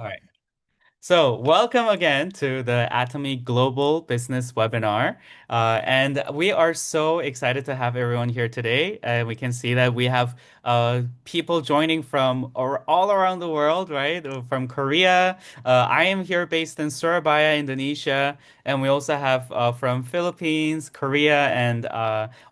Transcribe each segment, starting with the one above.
All right. So, welcome again to the Atomy Global Business Webinar. And we are so excited to have everyone here today. We can see that we have people joining from all around the world, right? From Korea. I am here based in Surabaya, Indonesia. And we also have from Philippines, Korea, and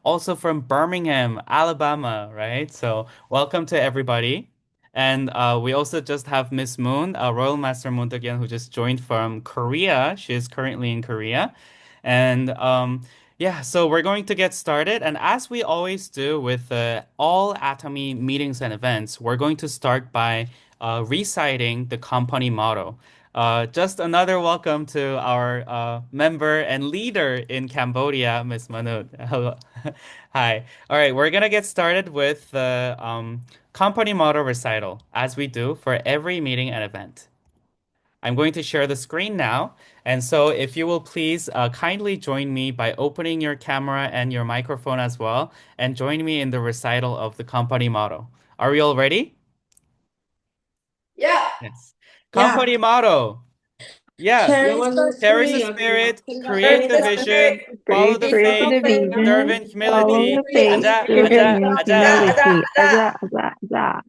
also from Birmingham, Alabama, right? So, welcome to everybody. And we also just have Miss Moon, Royal Master Moon again, who just joined from Korea. She is currently in Korea. And yeah, so we're going to get started. And as we always do with all Atomy meetings and events, we're going to start by reciting the company motto. Just another welcome to our member and leader in Cambodia, Miss Manut. Hello. Hi. All right, we're gonna get started with the company motto recital, as we do for every meeting and event. I'm going to share the screen now, and so if you will please kindly join me by opening your camera and your microphone as well, and join me in the recital of the company motto. Are we all ready? Yeah. Yes. Yeah. Company motto. Yeah. Cherish the Cherish the spirit, spirit, create create the the spirit, vision, follow Create, the create create the the faith, faith, serve vision, in serve follow in humility. the faith, humility. Aja, serve aja, in aja. Aja, humility. aja. Aza, aza, aza.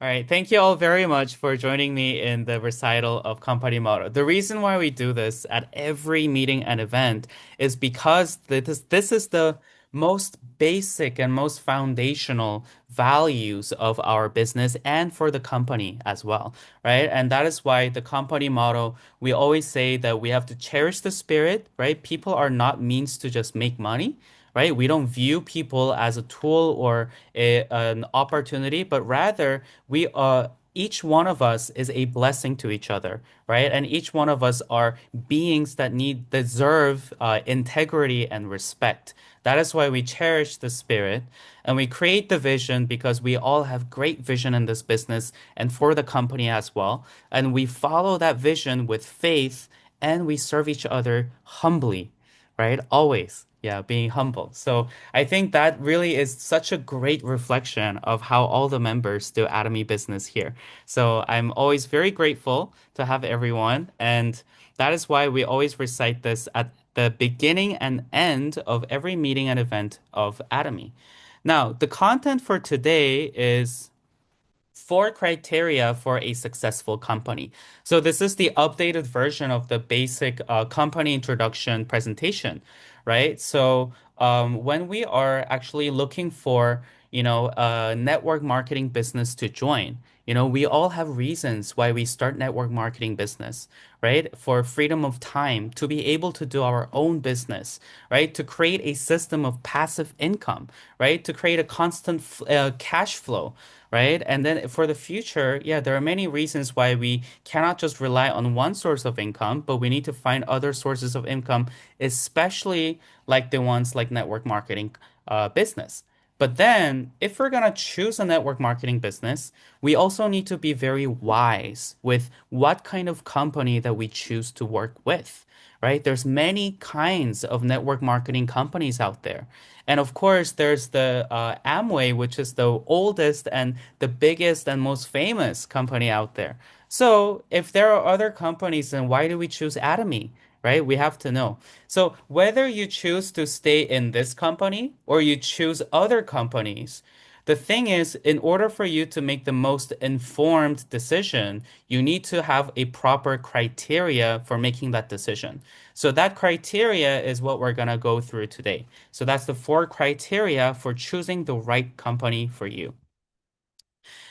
All right, thank you all very much for joining me in the recital of company motto. The reason why we do this at every meeting and event is because this is the most basic and most foundational values of our business and for the company as well, right? And that is why the company motto, we always say that we have to cherish the spirit, right? People are not means to just make money, right? We don't view people as a tool or an opportunity, but rather we each one of us is a blessing to each other, right? And each one of us are beings that deserve integrity and respect. That is why we cherish the spirit and we create the vision because we all have great vision in this business and for the company as well. And we follow that vision with faith and we serve each other humbly, right? Always. Yeah, being humble. So I think that really is such a great reflection of how all the members do Atomy business here. So I'm always very grateful to have everyone. And that is why we always recite this at the beginning and end of every meeting and event of Atomy. Now, the content for today is four criteria for a successful company. So this is the updated version of the basic company introduction presentation, right? So when we are actually looking for, a network marketing business to join, we all have reasons why we start network marketing business, right? For freedom of time, to be able to do our own business, right? To create a system of passive income, right? To create a constant cash flow, right? And then for the future, yeah, there are many reasons why we cannot just rely on one source of income, but we need to find other sources of income, especially like the ones like network marketing business. But then, if we're going to choose a network marketing business, we also need to be very wise with what kind of company that we choose to work with, right? There's many kinds of network marketing companies out there. And of course, there's the Amway, which is the oldest and the biggest and most famous company out there. So if there are other companies, then why do we choose Atomy? Right? We have to know. So whether you choose to stay in this company or you choose other companies, the thing is, in order for you to make the most informed decision, you need to have a proper criteria for making that decision. So that criteria is what we're going to go through today. So that's the four criteria for choosing the right company for you.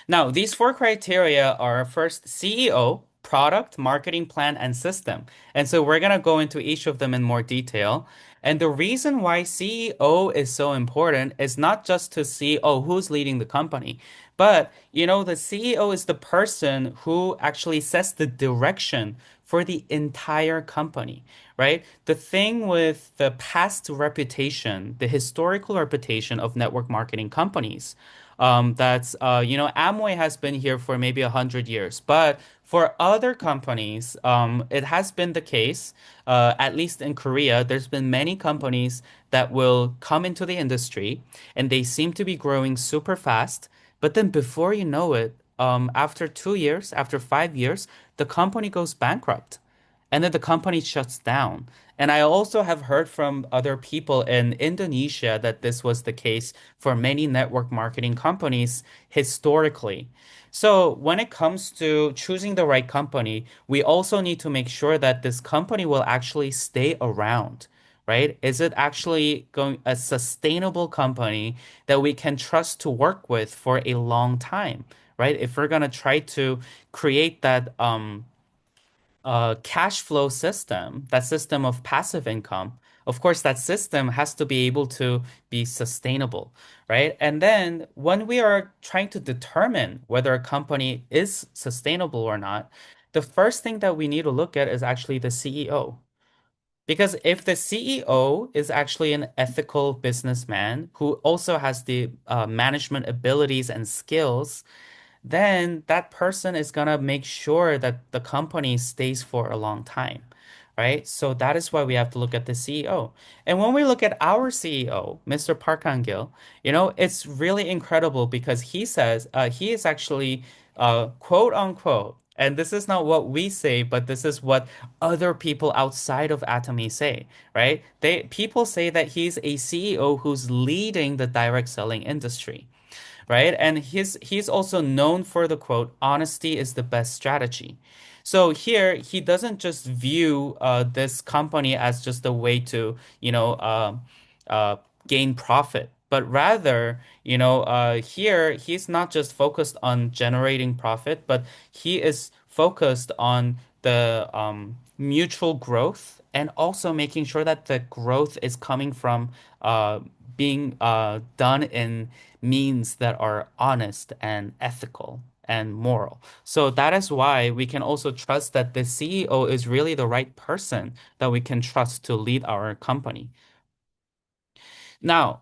Now, these four criteria are first CEO, product, marketing plan, and system. And so we're going to go into each of them in more detail. And the reason why CEO is so important is not just to see, oh, who's leading the company, but the CEO is the person who actually sets the direction for the entire company, right? The thing with the past reputation, the historical reputation of network marketing companies that's Amway has been here for maybe 100 years, but for other companies, it has been the case. At least in Korea, there's been many companies that will come into the industry, and they seem to be growing super fast. But then before you know it, after 2 years, after 5 years, the company goes bankrupt and then the company shuts down. And I also have heard from other people in Indonesia that this was the case for many network marketing companies historically. So when it comes to choosing the right company, we also need to make sure that this company will actually stay around, right? Is it actually going a sustainable company that we can trust to work with for a long time, right? If we're gonna try to create that cash flow system, that system of passive income, of course, that system has to be able to be sustainable, right? And then when we are trying to determine whether a company is sustainable or not, the first thing that we need to look at is actually the CEO. Because if the CEO is actually an ethical businessman who also has the management abilities and skills, then that person is gonna make sure that the company stays for a long time, right? So that is why we have to look at the CEO. And when we look at our CEO, Mr. Park Han-gil, it's really incredible because he says he is actually quote unquote, and this is not what we say, but this is what other people outside of Atomy say, right? People say that he's a CEO who's leading the direct selling industry, right? And he's also known for the quote, honesty is the best strategy. So here he doesn't just view this company as just a way to, uh, gain profit, but rather, here he's not just focused on generating profit, but he is focused on the mutual growth and also making sure that the growth is coming from being done in means that are honest and ethical and moral. So that is why we can also trust that the CEO is really the right person that we can trust to lead our company. Now,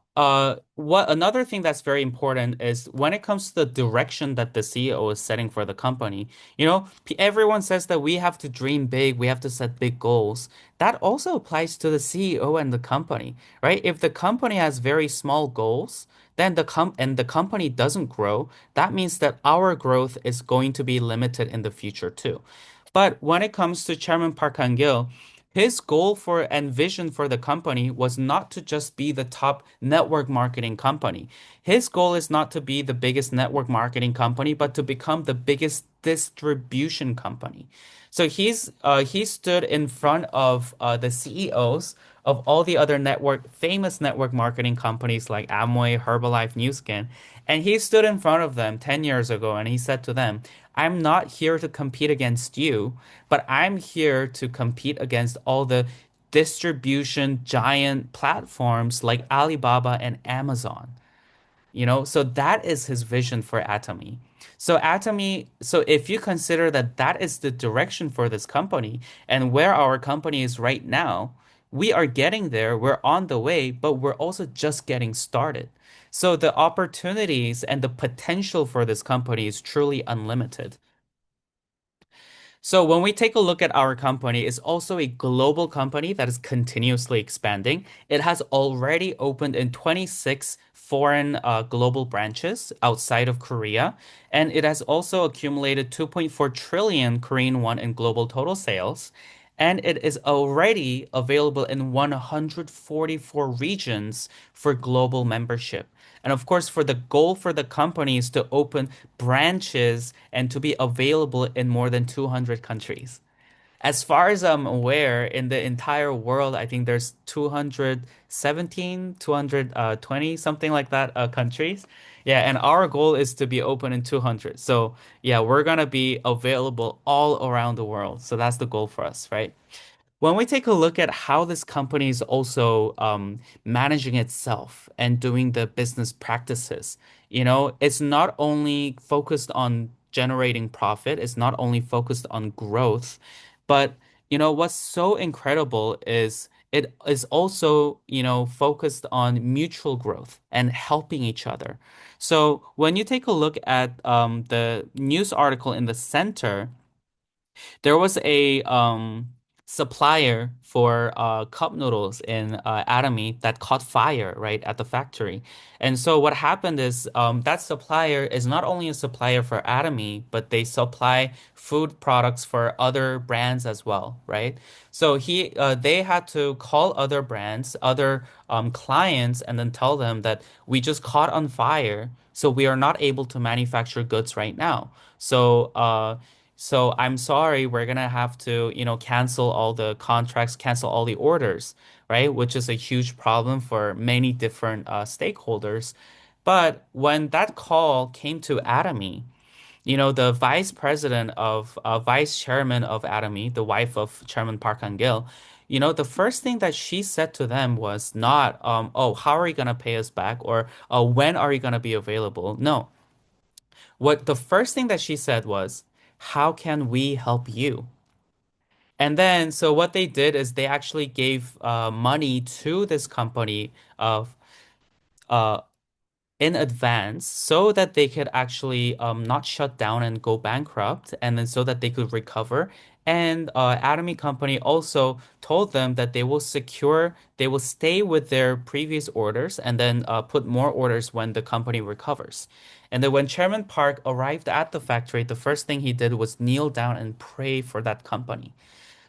what another thing that's very important is when it comes to the direction that the CEO is setting for the company, everyone says that we have to dream big, we have to set big goals. That also applies to the CEO and the company, right? If the company has very small goals, then the company doesn't grow, that means that our growth is going to be limited in the future too. But when it comes to Chairman Park Han-gil, his goal for and vision for the company was not to just be the top network marketing company. His goal is not to be the biggest network marketing company, but to become the biggest distribution company. So he stood in front of the CEOs of all the other famous network marketing companies like Amway, Herbalife, Newskin, and he stood in front of them 10 years ago and he said to them, I'm not here to compete against you, but I'm here to compete against all the distribution giant platforms like Alibaba and Amazon. So that is his vision for Atomy. So if you consider that that is the direction for this company and where our company is right now, we are getting there, we're on the way, but we're also just getting started. So the opportunities and the potential for this company is truly unlimited. So when we take a look at our company, it's also a global company that is continuously expanding. It has already opened in 26 foreign global branches outside of Korea, and it has also accumulated 2.4 trillion Korean won in global total sales. And it is already available in 144 regions for global membership. And of course, for the goal for the company is to open branches and to be available in more than 200 countries. As far as I'm aware, in the entire world, I think there's 217, 220, something like that, countries. Yeah, and our goal is to be open in 200. So, yeah, we're gonna be available all around the world. So that's the goal for us, right? When we take a look at how this company is also managing itself and doing the business practices, it's not only focused on generating profit, it's not only focused on growth, but what's so incredible is it is also, focused on mutual growth and helping each other. So when you take a look at the news article in the center, there was a supplier for cup noodles in Atomy that caught fire right at the factory. And so what happened is that supplier is not only a supplier for Atomy, but they supply food products for other brands as well, right? So they had to call other brands, other clients, and then tell them that we just caught on fire, so we are not able to manufacture goods right now. So I'm sorry, we're gonna have to, cancel all the contracts, cancel all the orders, right? Which is a huge problem for many different stakeholders. But when that call came to Atomy, the vice chairman of Atomy, the wife of Chairman Park Han-gil, the first thing that she said to them was not, oh, how are you gonna pay us back? Or when are you gonna be available? No. What the first thing that she said was, how can we help you? And then, so what they did is they actually gave money to this company of uh, in advance so that they could actually not shut down and go bankrupt, and then so that they could recover. And Atomy Company also told them that they will stay with their previous orders and then put more orders when the company recovers. And then when Chairman Park arrived at the factory, the first thing he did was kneel down and pray for that company.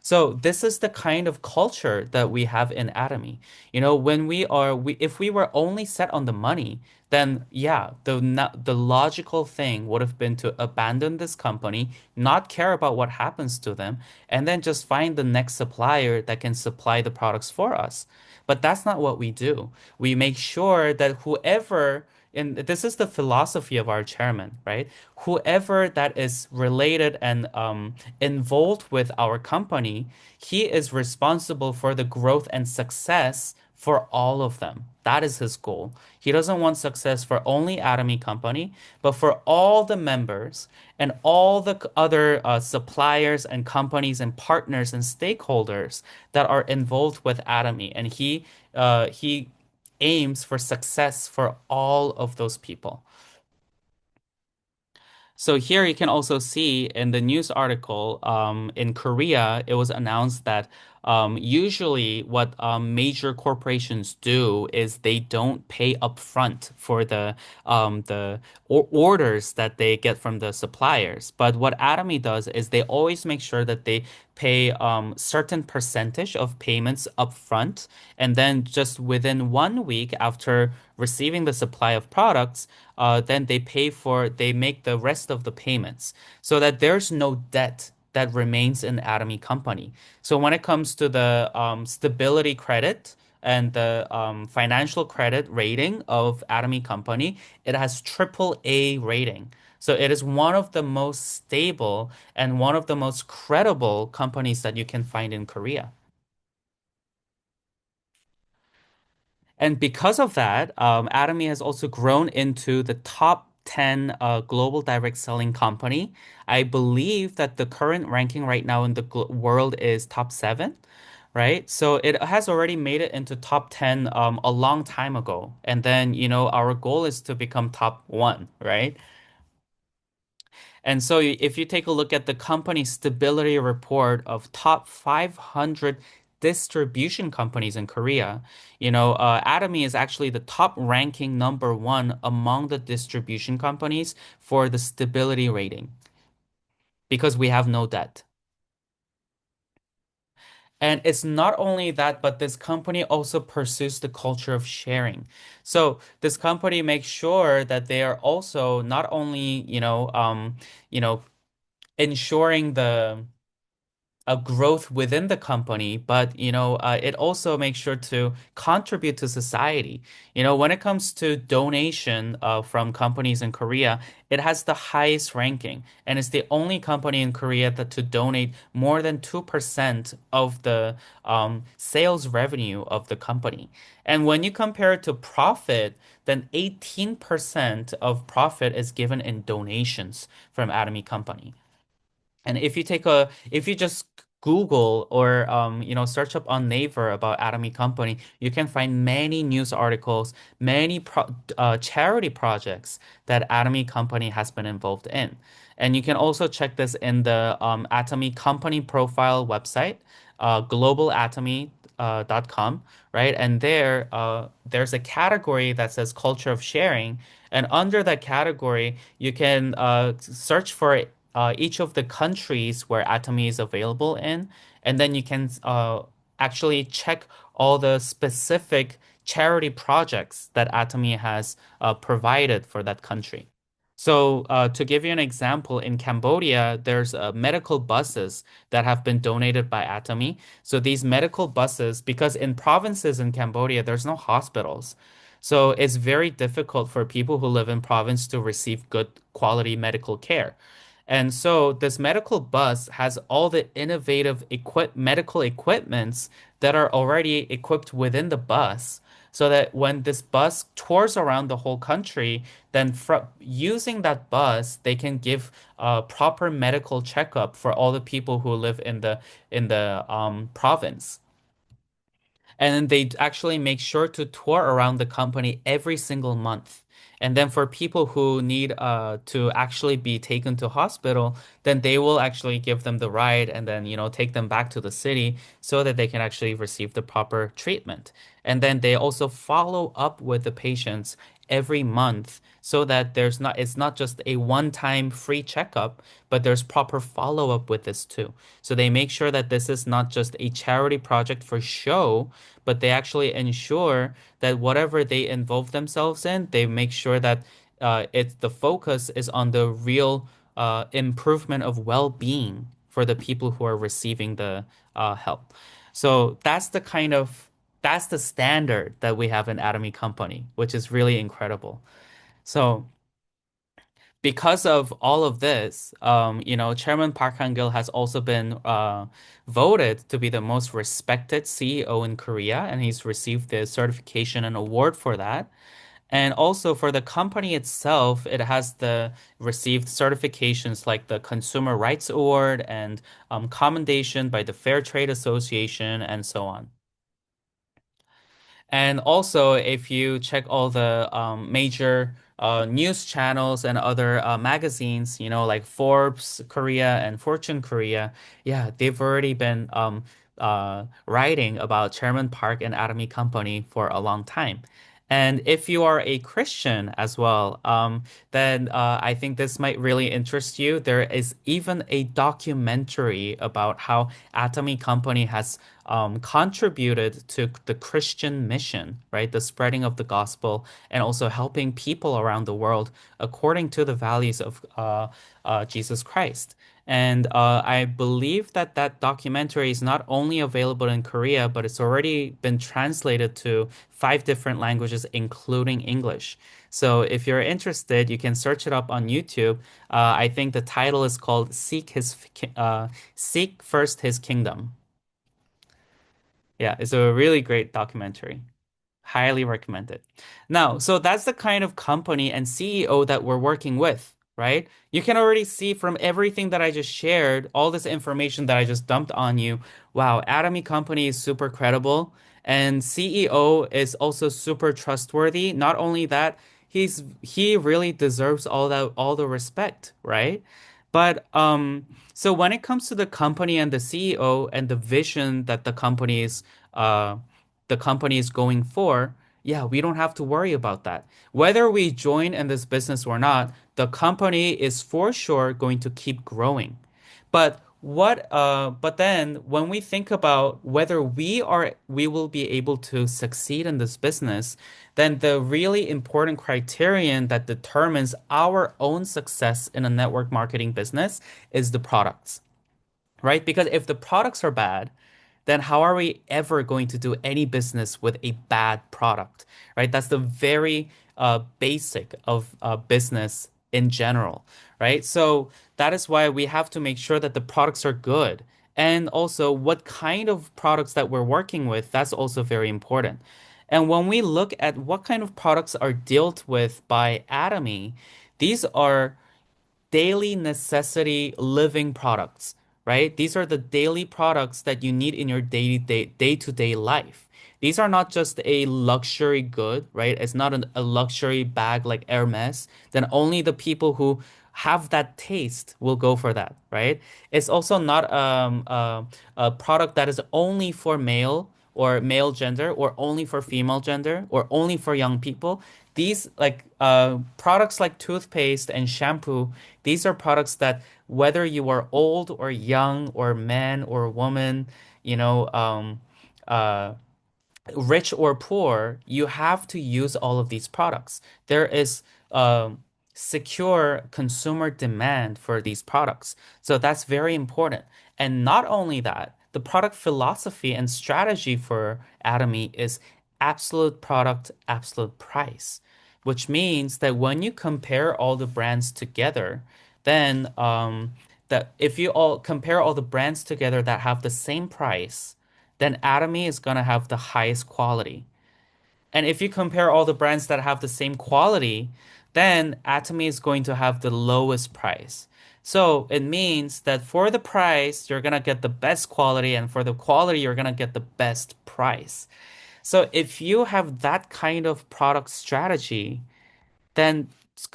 So this is the kind of culture that we have in Atomy. If we were only set on the money, then yeah, the logical thing would have been to abandon this company, not care about what happens to them, and then just find the next supplier that can supply the products for us. But that's not what we do. We make sure that and this is the philosophy of our chairman, right? Whoever that is related and involved with our company, he is responsible for the growth and success for all of them. That is his goal. He doesn't want success for only Atomy Company, but for all the members and all the other suppliers and companies and partners and stakeholders that are involved with Atomy. And he aims for success for all of those people. So here you can also see in the news article, in Korea, it was announced that usually what major corporations do is they don't pay upfront for the orders that they get from the suppliers. But what Atomy does is they always make sure that they pay certain percentage of payments upfront, and then just within 1 week after receiving the supply of products, then they make the rest of the payments so that there's no debt that remains in Atomy Company. So when it comes to the stability credit and the financial credit rating of Atomy Company, it has triple A rating. So it is one of the most stable and one of the most credible companies that you can find in Korea. And because of that, Atomy has also grown into the top 10 global direct selling company. I believe that the current ranking right now in the world is top seven, right? So it has already made it into top 10 a long time ago. And then, our goal is to become top one, right? And so if you take a look at the company stability report of top 500 distribution companies in Korea, Atomy is actually the top ranking number one among the distribution companies for the stability rating because we have no debt. And it's not only that, but this company also pursues the culture of sharing. So this company makes sure that they are also not only, you know, ensuring the a growth within the company, but it also makes sure to contribute to society. When it comes to donation from companies in Korea, it has the highest ranking, and it's the only company in Korea that to donate more than 2% of the sales revenue of the company. And when you compare it to profit, then 18% of profit is given in donations from Atomy Company. And if you just Google or search up on Naver about Atomy Company, you can find many news articles, many charity projects that Atomy Company has been involved in. And you can also check this in the Atomy Company profile website. globalatomy.com, right? And there, there's a category that says culture of sharing. And under that category, you can search for each of the countries where Atomy is available in. And then you can actually check all the specific charity projects that Atomy has provided for that country. So, to give you an example, in Cambodia, there's medical buses that have been donated by Atomy. So, these medical buses, because in provinces in Cambodia, there's no hospitals. So, it's very difficult for people who live in province to receive good quality medical care. And so this medical bus has all the innovative medical equipments that are already equipped within the bus, so that when this bus tours around the whole country, then using that bus, they can give a proper medical checkup for all the people who live in the province. And then they actually make sure to tour around the company every single month. And then for people who need to actually be taken to hospital, then they will actually give them the ride and then, take them back to the city so that they can actually receive the proper treatment. And then they also follow up with the patients every month so that it's not just a one-time free checkup, but there's proper follow-up with this too. So they make sure that this is not just a charity project for show, but they actually ensure that whatever they involve themselves in, they make sure that the focus is on the real improvement of well-being for the people who are receiving the help. So that's the standard that we have in Atomy Company, which is really incredible. So because of all of this, Chairman Park Han-gil has also been voted to be the most respected CEO in Korea, and he's received the certification and award for that. And also for the company itself, it has the received certifications like the Consumer Rights Award and commendation by the Fair Trade Association and so on. And also, if you check all the major news channels and other magazines, like Forbes Korea and Fortune Korea, yeah, they've already been writing about Chairman Park and Atomy Company for a long time. And if you are a Christian as well, then I think this might really interest you. There is even a documentary about how Atomy Company has contributed to the Christian mission, right? The spreading of the gospel and also helping people around the world according to the values of Jesus Christ. And I believe that that documentary is not only available in Korea, but it's already been translated to 5 different languages, including English. So if you're interested, you can search it up on YouTube. I think the title is called Seek First His Kingdom. Yeah, it's a really great documentary. Highly recommend it. Now, so that's the kind of company and CEO that we're working with, right? You can already see from everything that I just shared, all this information that I just dumped on you. Wow, Atomy Company is super credible, and CEO is also super trustworthy. Not only that, he really deserves all the respect, right? But so when it comes to the company and the CEO and the vision that uh the company is going for, yeah, we don't have to worry about that. Whether we join in this business or not, the company is for sure going to keep growing. But then when we think about whether we will be able to succeed in this business, then the really important criterion that determines our own success in a network marketing business is the products, right? Because if the products are bad, then how are we ever going to do any business with a bad product, right? That's the very basic of business in general, right? So that is why we have to make sure that the products are good. And also what kind of products that we're working with, that's also very important. And when we look at what kind of products are dealt with by Atomy, these are daily necessity living products, right? These are the daily products that you need in your day-to-day life. These are not just a luxury good, right? It's not a luxury bag like Hermes. Then only the people who have that taste will go for that, right? It's also not a product that is only for male or male gender or only for female gender or only for young people. These like products like toothpaste and shampoo, these are products that whether you are old or young or man or woman, you know, uh, rich or poor, you have to use all of these products. There is secure consumer demand for these products. So that's very important. And not only that, the product philosophy and strategy for Atomy is absolute product, absolute price, which means that when you compare all the brands together, then that if you all compare all the brands together that have the same price, then Atomy is going to have the highest quality. And if you compare all the brands that have the same quality, then Atomy is going to have the lowest price. So it means that for the price, you're going to get the best quality, and for the quality, you're going to get the best price. So if you have that kind of product strategy, then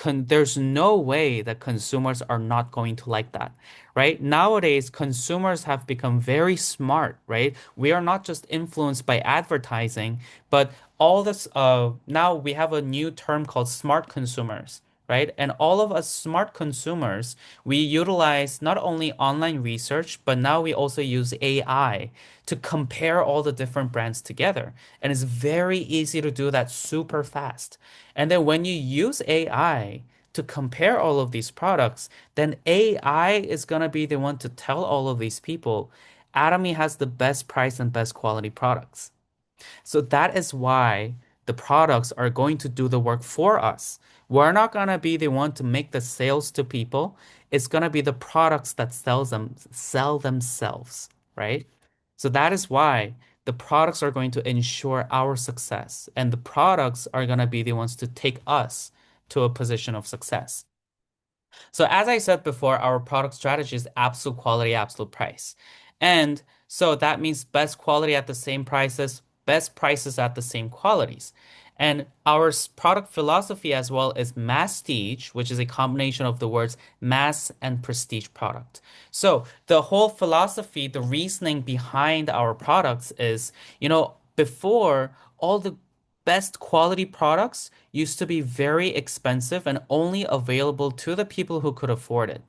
there's no way that consumers are not going to like that, right? Nowadays, consumers have become very smart, right? We are not just influenced by advertising, but all this, now we have a new term called smart consumers. Right? And all of us smart consumers, we utilize not only online research, but now we also use AI to compare all the different brands together. And it's very easy to do that super fast. And then when you use AI to compare all of these products, then AI is going to be the one to tell all of these people Atomy has the best price and best quality products. So that is why the products are going to do the work for us. We're not going to be the one to make the sales to people. It's going to be the products that sell themselves, right? So that is why the products are going to ensure our success, and the products are going to be the ones to take us to a position of success. So as I said before, our product strategy is absolute quality, absolute price. And so that means best quality at the same prices, best prices at the same qualities. And our product philosophy as well is masstige, which is a combination of the words mass and prestige product. So the whole philosophy, the reasoning behind our products is, before all the best quality products used to be very expensive and only available to the people who could afford it,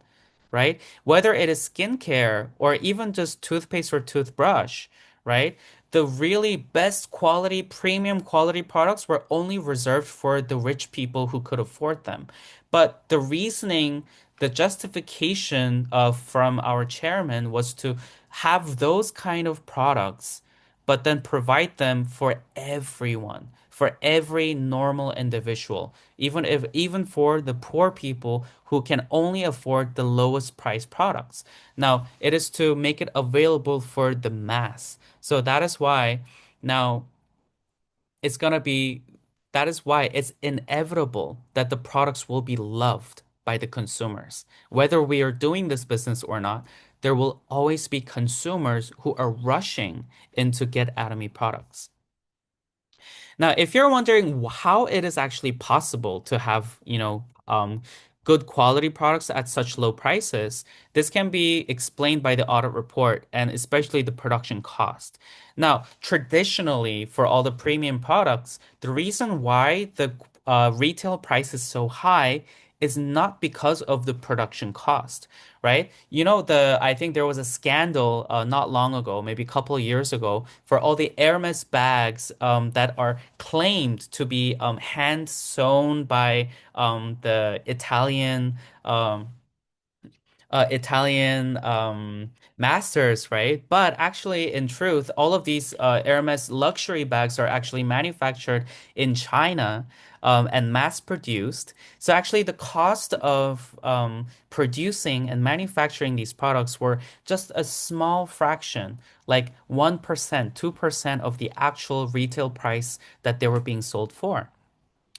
right? Whether it is skincare or even just toothpaste or toothbrush, right? The really best quality, premium quality products were only reserved for the rich people who could afford them. But the reasoning, the justification of from our chairman was to have those kind of products but then provide them for everyone, for every normal individual, even for the poor people who can only afford the lowest price products. Now, it is to make it available for the mass. So that is why now it's gonna be that is why it's inevitable that the products will be loved by the consumers. Whether we are doing this business or not, there will always be consumers who are rushing in to get Atomy products. Now, if you're wondering how it is actually possible to have, good quality products at such low prices, this can be explained by the audit report and especially the production cost. Now, traditionally, for all the premium products, the reason why the retail price is so high is not because of the production cost, right? I think there was a scandal not long ago, maybe a couple of years ago, for all the Hermes bags that are claimed to be hand sewn by the Italian masters, right? But actually, in truth, all of these Hermes luxury bags are actually manufactured in China and mass produced. So actually, the cost of producing and manufacturing these products were just a small fraction, like 1%, 2% of the actual retail price that they were being sold for.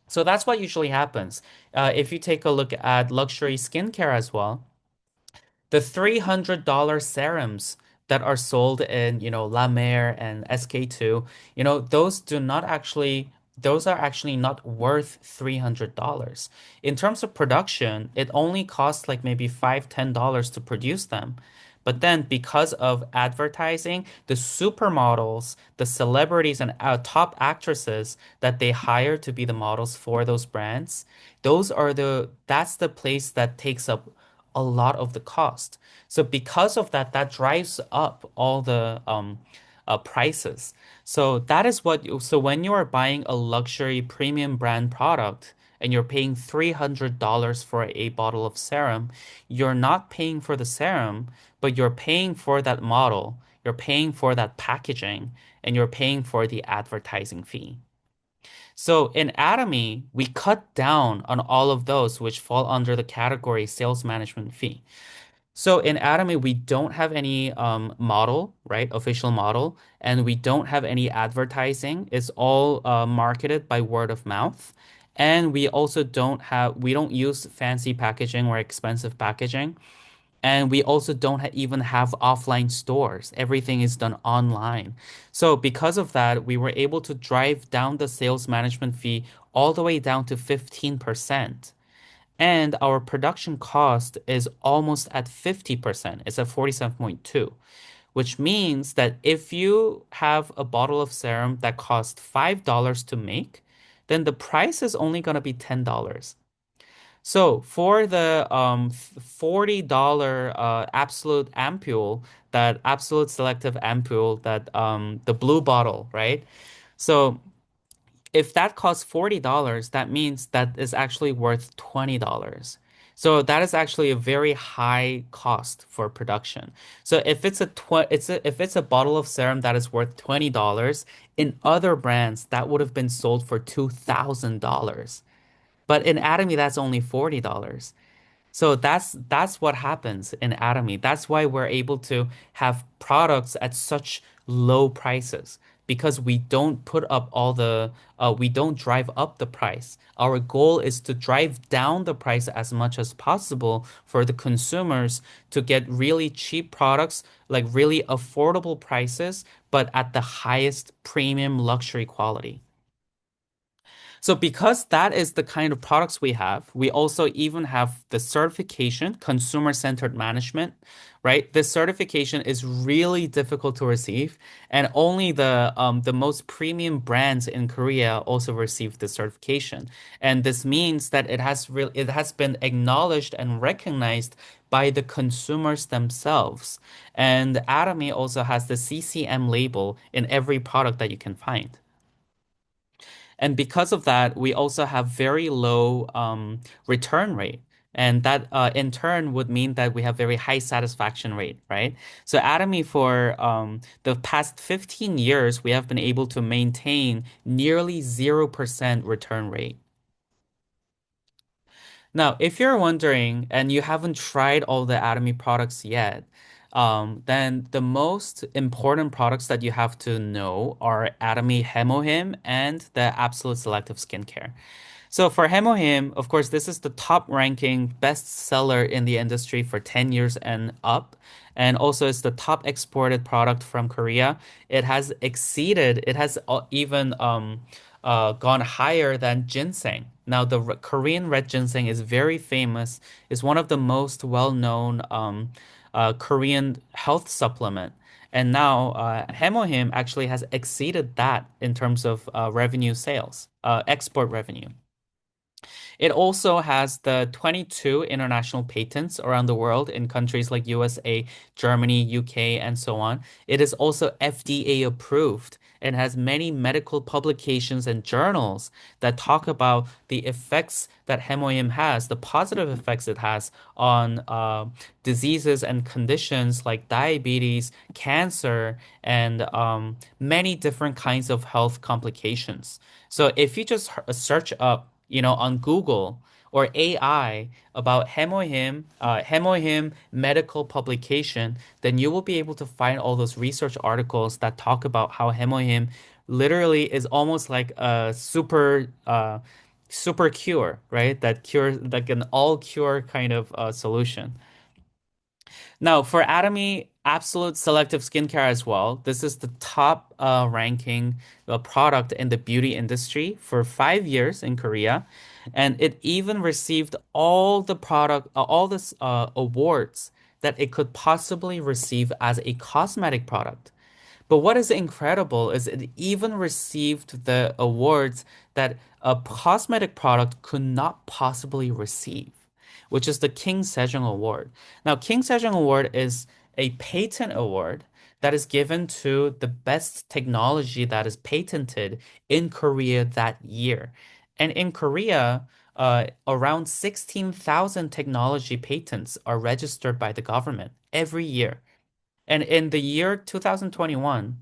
So that's what usually happens. If you take a look at luxury skincare as well, the $300 serums that are sold in, La Mer and SK2, those do not actually those are actually not worth $300. In terms of production, it only costs like maybe $5, $10 to produce them. But then because of advertising, the supermodels, the celebrities and top actresses that they hire to be the models for those brands, that's the place that takes up a lot of the cost. So because of that, that drives up all the prices. So that is so when you are buying a luxury premium brand product and you're paying $300 for a bottle of serum, you're not paying for the serum, but you're paying for that model, you're paying for that packaging, and you're paying for the advertising fee. So in Atomy, we cut down on all of those which fall under the category sales management fee. So in Atomy, we don't have any model, right? Official model, and we don't have any advertising. It's all marketed by word of mouth. And we don't use fancy packaging or expensive packaging. And we also don't even have offline stores. Everything is done online. So because of that, we were able to drive down the sales management fee all the way down to 15%. And our production cost is almost at 50%. It's at 47.2, which means that if you have a bottle of serum that costs $5 to make, then the price is only going to be $10. So for the $40 absolute ampule, that absolute selective ampule, that the blue bottle, right? So if that costs $40, that means that is actually worth $20. So that is actually a very high cost for production. So if it's a bottle of serum that is worth $20, in other brands that would have been sold for $2,000. But in Atomy, that's only $40. So that's what happens in Atomy. That's why we're able to have products at such low prices because we don't drive up the price. Our goal is to drive down the price as much as possible for the consumers to get really cheap products, like really affordable prices, but at the highest premium luxury quality. So because that is the kind of products we have, we also even have the certification, consumer-centered management, right? This certification is really difficult to receive, and only the most premium brands in Korea also receive this certification. And this means that it has been acknowledged and recognized by the consumers themselves. And Atomy also has the CCM label in every product that you can find. And because of that, we also have very low return rate. And that in turn would mean that we have very high satisfaction rate, right? So Atomy for the past 15 years, we have been able to maintain nearly 0% return rate. Now, if you're wondering and you haven't tried all the Atomy products yet, then the most important products that you have to know are Atomy Hemohim and the Absolute Selective Skincare. So for Hemohim, of course, this is the top ranking bestseller in the industry for 10 years and up. And also it's the top exported product from Korea. It has even gone higher than ginseng. Now, the Korean red ginseng is very famous. It's one of the most well-known Korean health supplement. And now Hemohim actually has exceeded that in terms of revenue sales, export revenue. It also has the 22 international patents around the world in countries like USA, Germany, UK, and so on. It is also FDA approved and has many medical publications and journals that talk about the effects that hemoium has, the positive effects it has on diseases and conditions like diabetes, cancer, and many different kinds of health complications. So if you just search up, on Google or AI about hemohim medical publication, then you will be able to find all those research articles that talk about how hemohim literally is almost like a super cure, right? That cure like an all cure kind of solution. Now, for Atomy Absolute Selective Skincare as well, this is the top ranking product in the beauty industry for 5 years in Korea. And it even received all the awards that it could possibly receive as a cosmetic product. But what is incredible is it even received the awards that a cosmetic product could not possibly receive, which is the King Sejong Award. Now, King Sejong Award is a patent award that is given to the best technology that is patented in Korea that year. And in Korea, around 16,000 technology patents are registered by the government every year. And in the year 2021,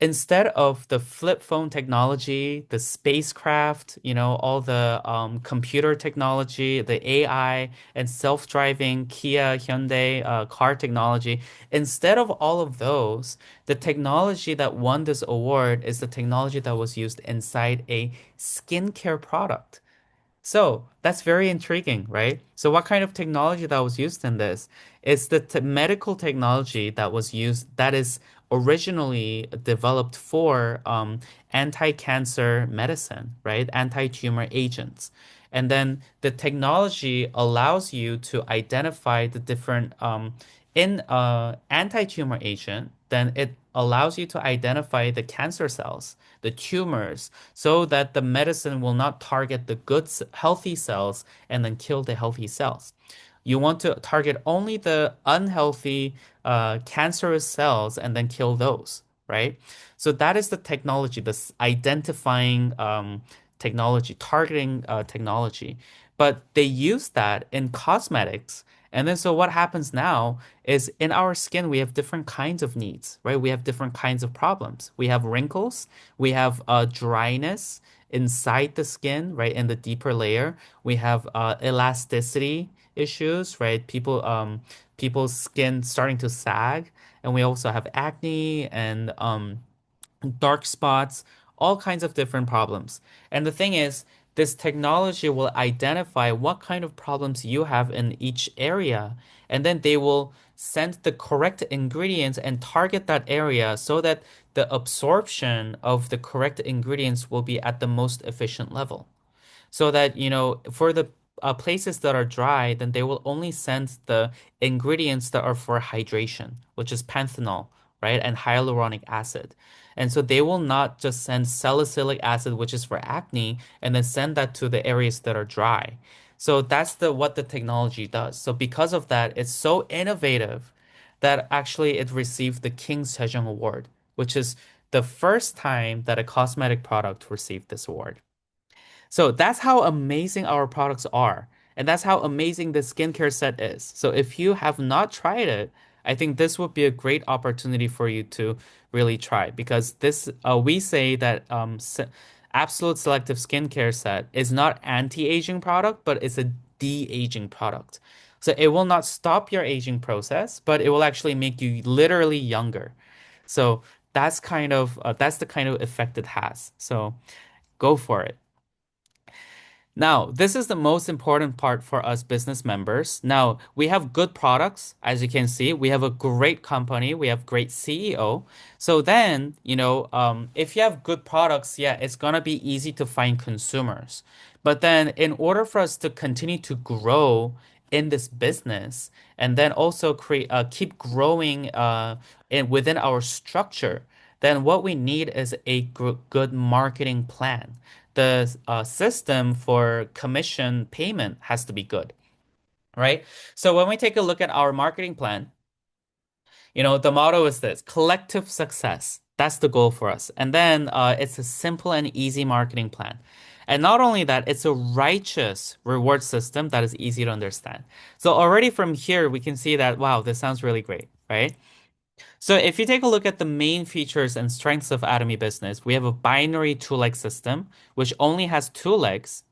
instead of the flip phone technology, the spacecraft, all the computer technology, the AI and self-driving Kia, Hyundai car technology, instead of all of those, the technology that won this award is the technology that was used inside a skincare product. So that's very intriguing, right? So what kind of technology that was used in this? It's the medical technology that was used that is originally developed for anti-cancer medicine, right? Anti-tumor agents. And then the technology allows you to identify the different in anti-tumor agent, then it allows you to identify the cancer cells, the tumors, so that the medicine will not target the good, healthy cells and then kill the healthy cells. You want to target only the unhealthy, cancerous cells and then kill those, right? So that is the technology, this identifying technology, targeting technology. But they use that in cosmetics. And then so what happens now is in our skin, we have different kinds of needs, right? We have different kinds of problems. We have wrinkles, we have dryness inside the skin, right? In the deeper layer, we have elasticity issues, right? People's skin starting to sag, and we also have acne and dark spots, all kinds of different problems. And the thing is, this technology will identify what kind of problems you have in each area, and then they will send the correct ingredients and target that area so that the absorption of the correct ingredients will be at the most efficient level so that, for the places that are dry, then they will only send the ingredients that are for hydration, which is panthenol, right? And hyaluronic acid. And so they will not just send salicylic acid, which is for acne, and then send that to the areas that are dry. So that's the what the technology does. So because of that, it's so innovative that actually it received the King Sejong Award, which is the first time that a cosmetic product received this award. So that's how amazing our products are. And that's how amazing the skincare set is. So if you have not tried it, I think this would be a great opportunity for you to really try because this we say that Absolute Selective Skincare Set is not anti-aging product, but it's a de-aging product. So it will not stop your aging process, but it will actually make you literally younger. So that's the kind of effect it has. So go for it. Now, this is the most important part for us business members. Now, we have good products, as you can see. We have a great company. We have great CEO. So then, if you have good products, yeah, it's gonna be easy to find consumers. But then, in order for us to continue to grow in this business, and then also keep growing within our structure, then what we need is a good marketing plan. The system for commission payment has to be good, right? So when we take a look at our marketing plan, the motto is this, collective success. That's the goal for us. And then it's a simple and easy marketing plan. And not only that, it's a righteous reward system that is easy to understand. So already from here, we can see that, wow, this sounds really great, right? So if you take a look at the main features and strengths of Atomy Business, we have a binary two-leg system, which only has two legs,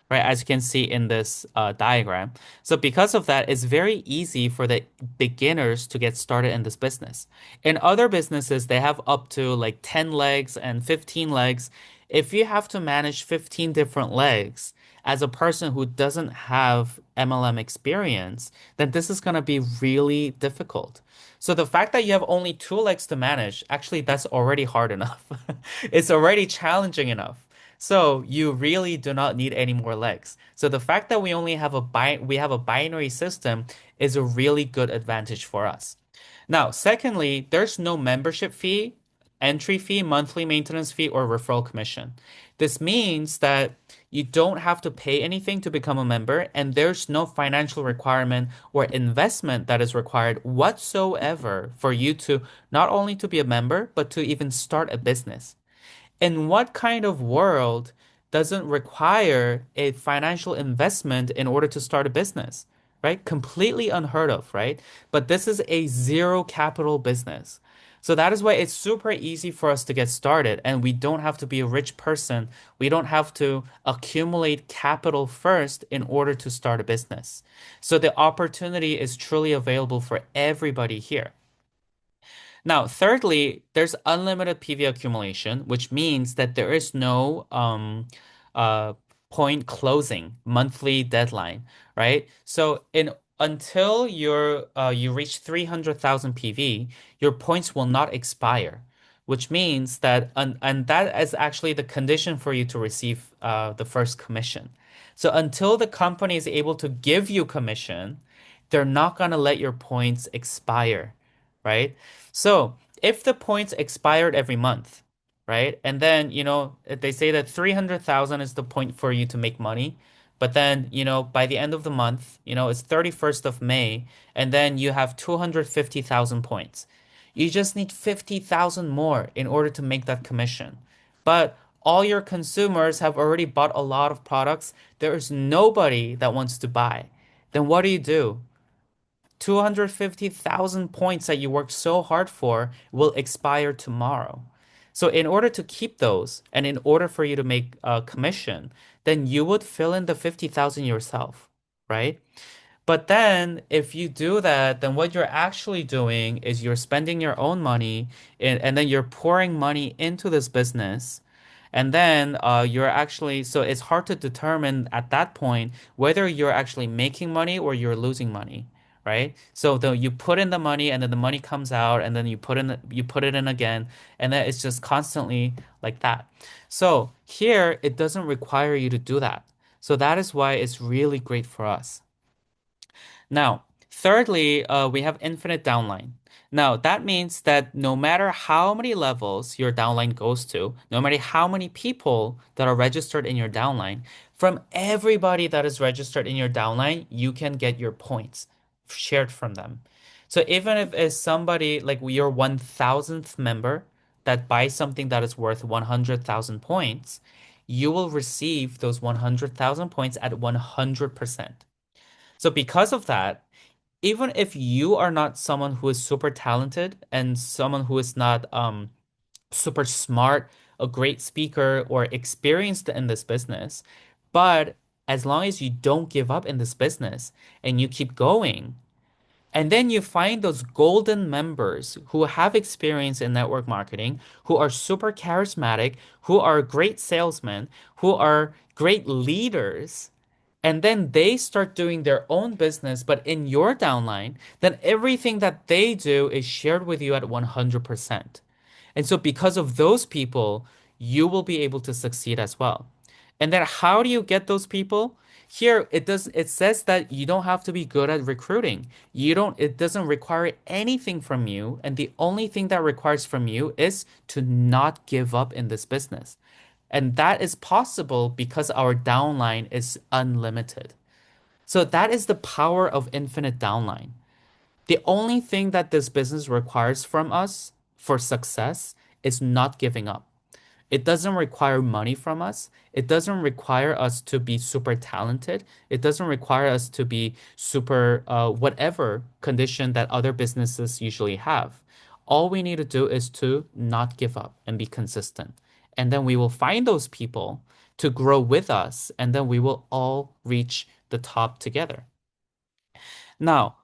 right? As you can see in this diagram. So because of that, it's very easy for the beginners to get started in this business. In other businesses, they have up to like 10 legs and 15 legs. If you have to manage 15 different legs, as a person who doesn't have MLM experience, then this is going to be really difficult. So the fact that you have only two legs to manage, actually, that's already hard enough. It's already challenging enough. So you really do not need any more legs. So the fact that we have a binary system is a really good advantage for us. Now, secondly, there's no membership fee, entry fee, monthly maintenance fee, or referral commission. This means that you don't have to pay anything to become a member, and there's no financial requirement or investment that is required whatsoever for you to not only to be a member, but to even start a business. In what kind of world doesn't require a financial investment in order to start a business, right? Completely unheard of, right? But this is a zero capital business. So that is why it's super easy for us to get started, and we don't have to be a rich person. We don't have to accumulate capital first in order to start a business. So the opportunity is truly available for everybody here. Now, thirdly, there's unlimited PV accumulation, which means that there is no uh, point closing monthly deadline, right? So in until you reach 300,000 PV, your points will not expire, which means that and that is actually the condition for you to receive the first commission. So until the company is able to give you commission, they're not gonna let your points expire, right? So if the points expired every month, right? And then, they say that 300,000 is the point for you to make money. But then, by the end of the month, it's 31st of May, and then you have 250,000 points. You just need 50,000 more in order to make that commission. But all your consumers have already bought a lot of products. There is nobody that wants to buy. Then what do? 250,000 points that you worked so hard for will expire tomorrow. So in order to keep those and in order for you to make a commission, then you would fill in the 50,000 yourself, right? But then if you do that, then what you're actually doing is you're spending your own money and then you're pouring money into this business. And then you're actually, so it's hard to determine at that point whether you're actually making money or you're losing money, right? So you put in the money and then the money comes out and then you put it in again, and then it's just constantly like that. So here it doesn't require you to do that. So that is why it's really great for us. Now, thirdly, we have infinite downline. Now, that means that no matter how many levels your downline goes to, no matter how many people that are registered in your downline, from everybody that is registered in your downline, you can get your points shared from them. So even if it's somebody like your 1,000th member that buys something that is worth 100,000 points, you will receive those 100,000 points at 100%. So because of that, even if you are not someone who is super talented and someone who is not super smart, a great speaker or experienced in this business, but as long as you don't give up in this business and you keep going, and then you find those golden members who have experience in network marketing, who are super charismatic, who are great salesmen, who are great leaders, and then they start doing their own business, but in your downline, then everything that they do is shared with you at 100%. And so because of those people, you will be able to succeed as well. And then how do you get those people? Here it says that you don't have to be good at recruiting. It doesn't require anything from you, and the only thing that requires from you is to not give up in this business. And that is possible because our downline is unlimited. So that is the power of infinite downline. The only thing that this business requires from us for success is not giving up. It doesn't require money from us. It doesn't require us to be super talented. It doesn't require us to be super, whatever condition that other businesses usually have. All we need to do is to not give up and be consistent. And then we will find those people to grow with us, and then we will all reach the top together. Now,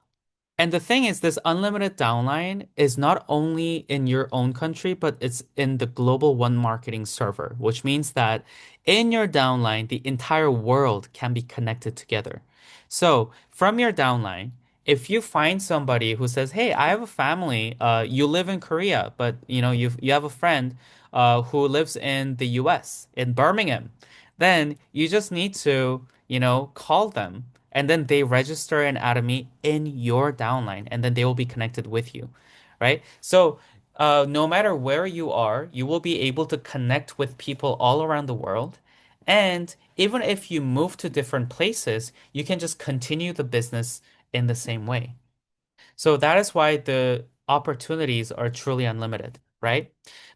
And the thing is, this unlimited downline is not only in your own country, but it's in the global one marketing server, which means that in your downline, the entire world can be connected together. So from your downline, if you find somebody who says, "Hey, I have a family. You live in Korea, but you have a friend who lives in the U.S. in Birmingham," then you just need to call them and then they register an atomy in your downline and then they will be connected with you, right? So no matter where you are, you will be able to connect with people all around the world. And even if you move to different places, you can just continue the business in the same way. So that is why the opportunities are truly unlimited, right?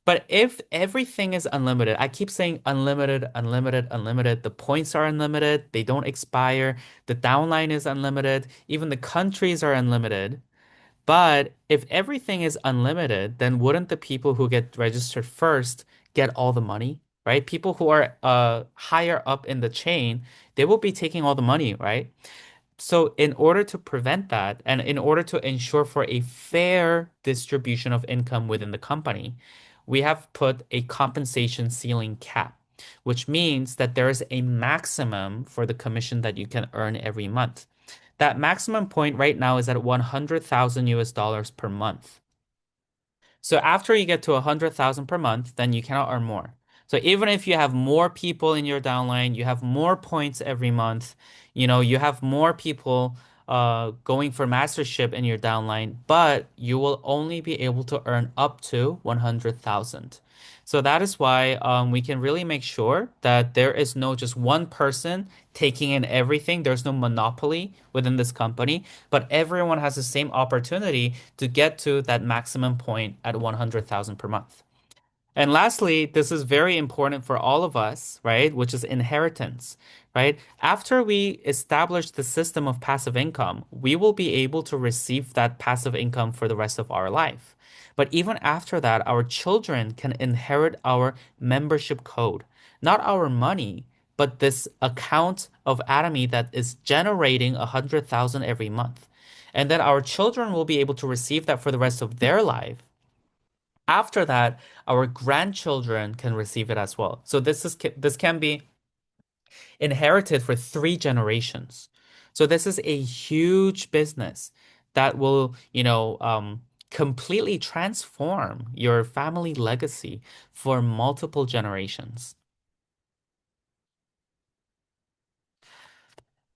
But if everything is unlimited, I keep saying unlimited, unlimited, unlimited. The points are unlimited, they don't expire. The downline is unlimited, even the countries are unlimited. But if everything is unlimited, then wouldn't the people who get registered first get all the money, right? People who are higher up in the chain, they will be taking all the money, right? So, in order to prevent that, and in order to ensure for a fair distribution of income within the company, we have put a compensation ceiling cap, which means that there is a maximum for the commission that you can earn every month. That maximum point right now is at 100,000 US dollars per month. So after you get to 100,000 per month, then you cannot earn more. So even if you have more people in your downline, you have more points every month, you have more people going for mastership in your downline, but you will only be able to earn up to 100,000. So that is why we can really make sure that there is no just one person taking in everything. There's no monopoly within this company, but everyone has the same opportunity to get to that maximum point at 100,000 per month. And lastly, this is very important for all of us, right? Which is inheritance, right? After we establish the system of passive income, we will be able to receive that passive income for the rest of our life. But even after that, our children can inherit our membership code, not our money, but this account of Atomy that is generating 100,000 every month. And then our children will be able to receive that for the rest of their life. After that, our grandchildren can receive it as well. So this can be inherited for 3 generations. So this is a huge business that will, completely transform your family legacy for multiple generations.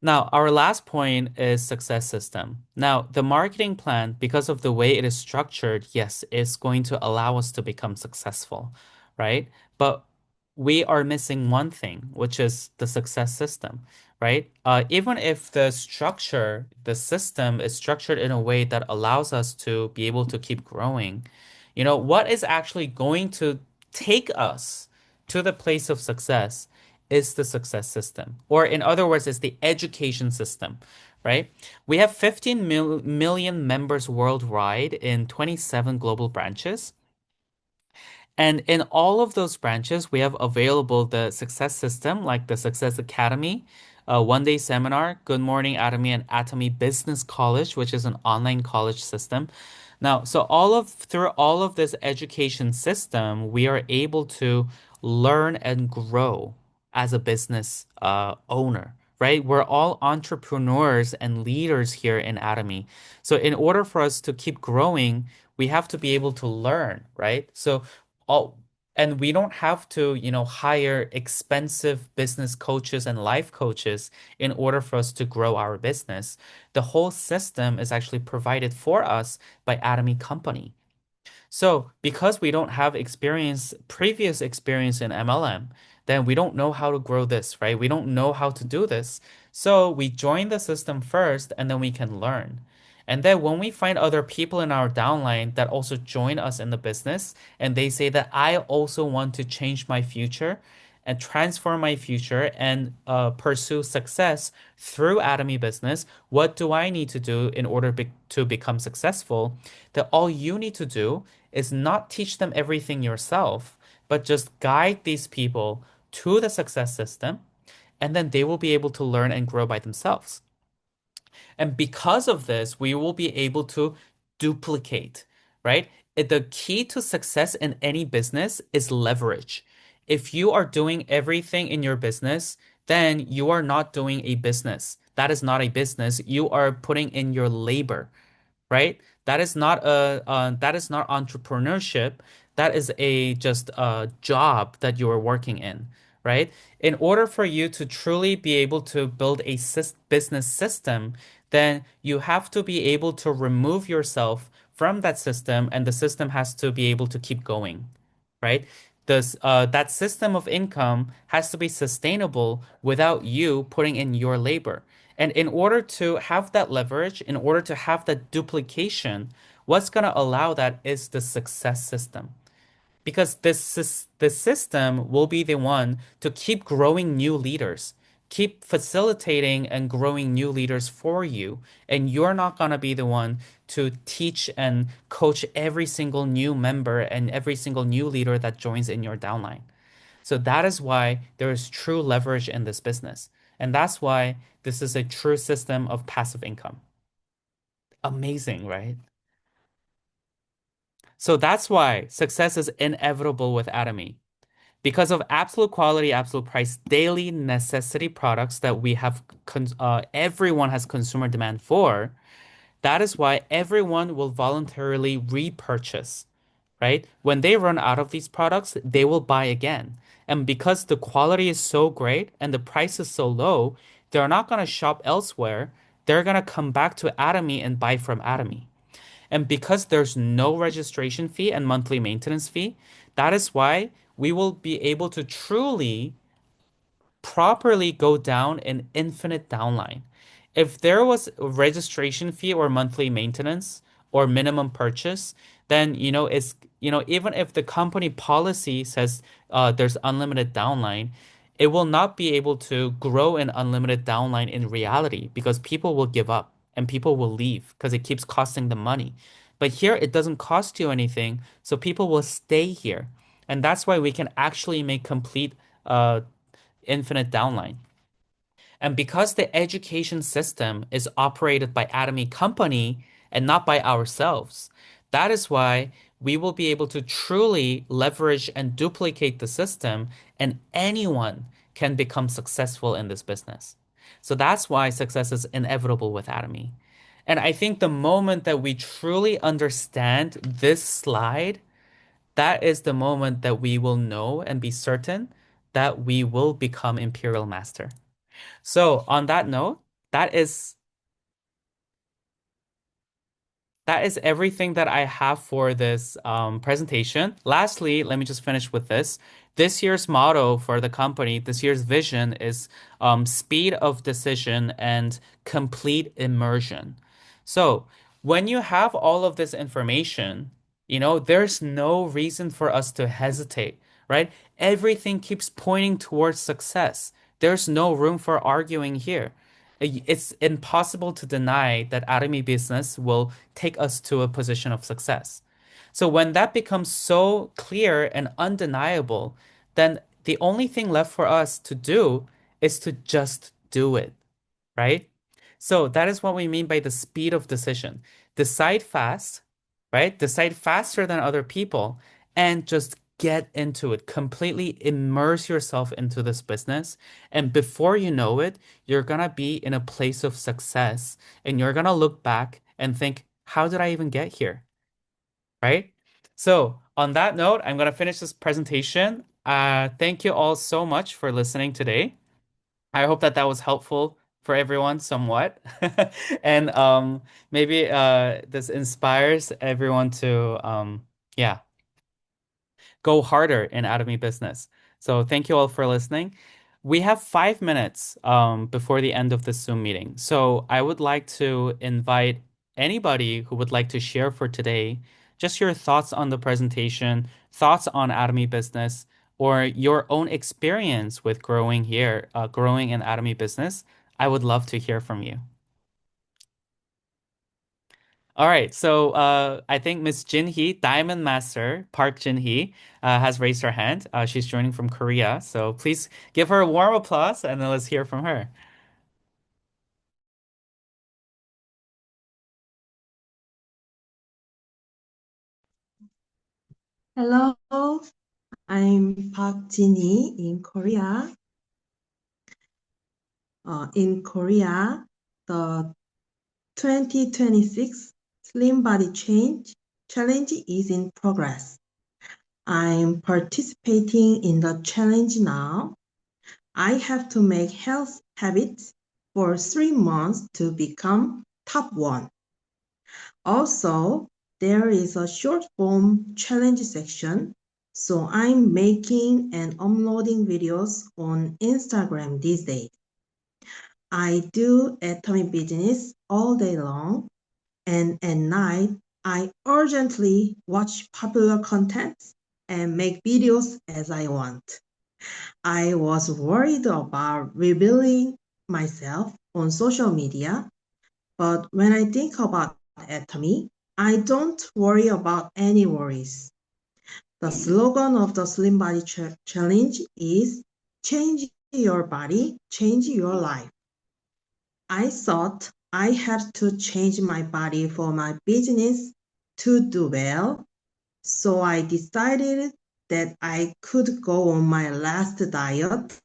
Now, our last point is success system. Now, the marketing plan, because of the way it is structured, yes, it's going to allow us to become successful, right? But we are missing one thing, which is the success system, right? Even if the structure, the system is structured in a way that allows us to be able to keep growing, what is actually going to take us to the place of success is the success system. Or in other words, it's the education system, right? We have 15 million members worldwide in 27 global branches. And in all of those branches, we have available the success system, like the Success Academy, a one-day seminar, Good Morning Atomy, and Atomy Business College, which is an online college system. Now, so through all of this education system, we are able to learn and grow as a business owner, right? We're all entrepreneurs and leaders here in Atomy. So in order for us to keep growing, we have to be able to learn, right? So all and we don't have to, hire expensive business coaches and life coaches in order for us to grow our business. The whole system is actually provided for us by Atomy Company. So, because we don't have previous experience in MLM, then we don't know how to grow this, right? We don't know how to do this. So, we join the system first and then we can learn. And then when we find other people in our downline that also join us in the business and they say that I also want to change my future and transform my future and pursue success through Atomy business, what do I need to do in order to become successful? That all you need to do is not teach them everything yourself, but just guide these people to the success system, and then they will be able to learn and grow by themselves. And because of this, we will be able to duplicate, right? The key to success in any business is leverage. If you are doing everything in your business, then you are not doing a business. That is not a business. You are putting in your labor, right? That is not entrepreneurship. That is a just a job that you are working in, right? In order for you to truly be able to build a business system, then you have to be able to remove yourself from that system, and the system has to be able to keep going, right? That system of income has to be sustainable without you putting in your labor. And in order to have that leverage, in order to have that duplication, what's going to allow that is the success system. Because the system will be the one to keep growing new leaders, keep facilitating and growing new leaders for you. And you're not going to be the one to teach and coach every single new member and every single new leader that joins in your downline. So that is why there is true leverage in this business. And that's why this is a true system of passive income. Amazing, right? So that's why success is inevitable with Atomy. Because of absolute quality, absolute price, daily necessity products that we have, everyone has consumer demand for, that is why everyone will voluntarily repurchase, right? When they run out of these products, they will buy again. And because the quality is so great and the price is so low, they're not going to shop elsewhere. They're going to come back to Atomy and buy from Atomy. And because there's no registration fee and monthly maintenance fee, that is why we will be able to truly properly go down an infinite downline. If there was a registration fee or monthly maintenance or minimum purchase, then even if the company policy says there's unlimited downline, it will not be able to grow an unlimited downline in reality because people will give up and people will leave because it keeps costing them money. But here it doesn't cost you anything, so people will stay here. And that's why we can actually make complete infinite downline. And because the education system is operated by Atomy Company and not by ourselves, that is why we will be able to truly leverage and duplicate the system, and anyone can become successful in this business. So that's why success is inevitable with Atomy. And I think the moment that we truly understand this slide, that is the moment that we will know and be certain that we will become Imperial Master. So on that note, that is that is everything that I have for this presentation. Lastly, let me just finish with this. This year's motto for the company, this year's vision is speed of decision and complete immersion. So when you have all of this information, there's no reason for us to hesitate, right? Everything keeps pointing towards success. There's no room for arguing here. It's impossible to deny that Atomy Business will take us to a position of success. So when that becomes so clear and undeniable, then the only thing left for us to do is to just do it, right? So that is what we mean by the speed of decision. Decide fast, right? Decide faster than other people and just get into it. Completely immerse yourself into this business. And before you know it, you're gonna be in a place of success and you're gonna look back and think, how did I even get here? Right? So on that note, I'm gonna finish this presentation. Thank you all so much for listening today. I hope that that was helpful for everyone somewhat. And maybe this inspires everyone to yeah, go harder in Atomy business. So thank you all for listening. We have 5 minutes before the end of the Zoom meeting. So I would like to invite anybody who would like to share for today just your thoughts on the presentation, thoughts on Atomy business, or your own experience with growing here, growing in Atomy business. I would love to hear from you. All right, so I think Miss Jin Hee, Diamond Master Park Jin Hee, has raised her hand. She's joining from Korea, so please give her a warm applause, and then let's hear from her. Hello, I'm Park Jinhee in Korea. In Korea, the 2026 Slim Body Change Challenge is in progress. I'm participating in the challenge now. I have to make health habits for 3 months to become top one. Also, there is a short form challenge section, so I'm making and uploading videos on Instagram these days. I do atomy business all day long, and at night, I urgently watch popular content and make videos as I want. I was worried about revealing myself on social media, but when I think about atomy, I don't worry about any worries. The slogan of the Slim Body Challenge is change your body, change your life. I thought I had to change my body for my business to do well, so I decided that I could go on my last diet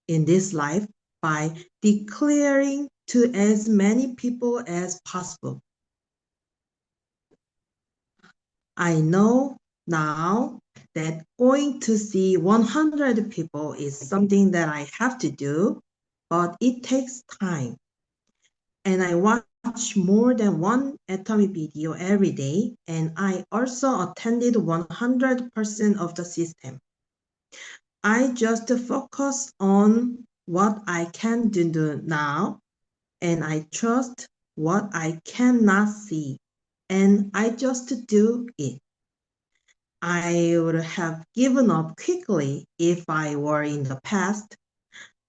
in this life by declaring to as many people as possible. I know now that going to see 100 people is something that I have to do, but it takes time. And I watch more than one atomic video every day, and I also attended 100% of the system. I just focus on what I can do now, and I trust what I cannot see, and I just do it. I would have given up quickly if I were in the past,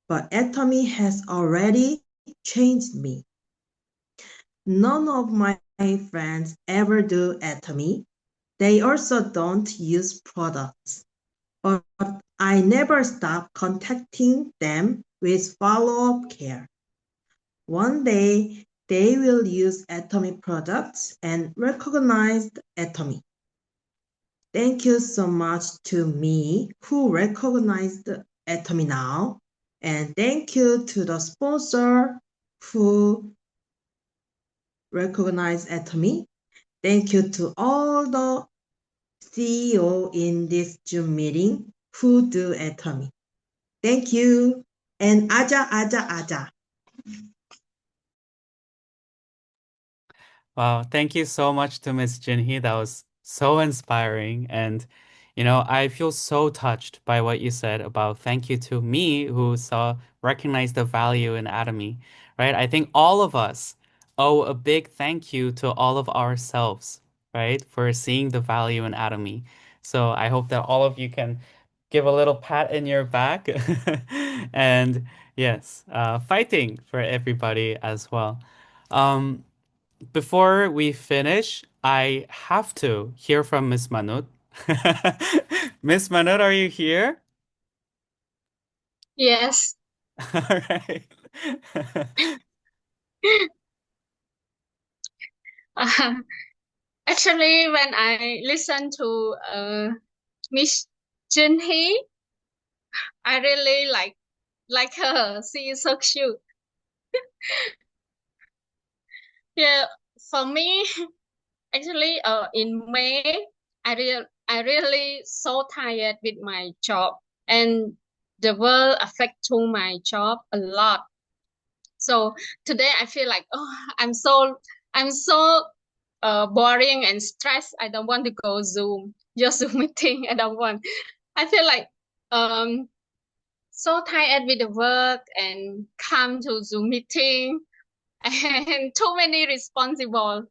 but Atomy has already changed me. None of my friends ever do Atomy. They also don't use products, but I never stop contacting them with follow-up care. One day, they will use Atomy products and recognize Atomy. Thank you so much to me who recognized Atomy now. And thank you to the sponsor who recognized Atomy. Thank you to all the CEO in this Zoom meeting who do Atomy. Thank you. And aja, aja, aja. Wow, thank you so much to Miss Jinhee. That was so inspiring. And, I feel so touched by what you said about thank you to me who recognized the value in Atomy, right? I think all of us owe a big thank you to all of ourselves, right? For seeing the value in Atomy. So I hope that all of you can give a little pat in your back and yes, fighting for everybody as well. Um, Before we finish, I have to hear from Miss Manut. Miss Manut, are you here? Yes. All right. Uh, Actually, when I listen to Miss Junhee, I really like her. She is so cute. Yeah, for me, actually, in May, I really so tired with my job, and the world affect to my job a lot. So today I feel like, oh, I'm so boring and stressed. I don't want to go Zoom, just Zoom meeting. I don't want. I feel like um so tired with the work and come to Zoom meeting and too many responsible.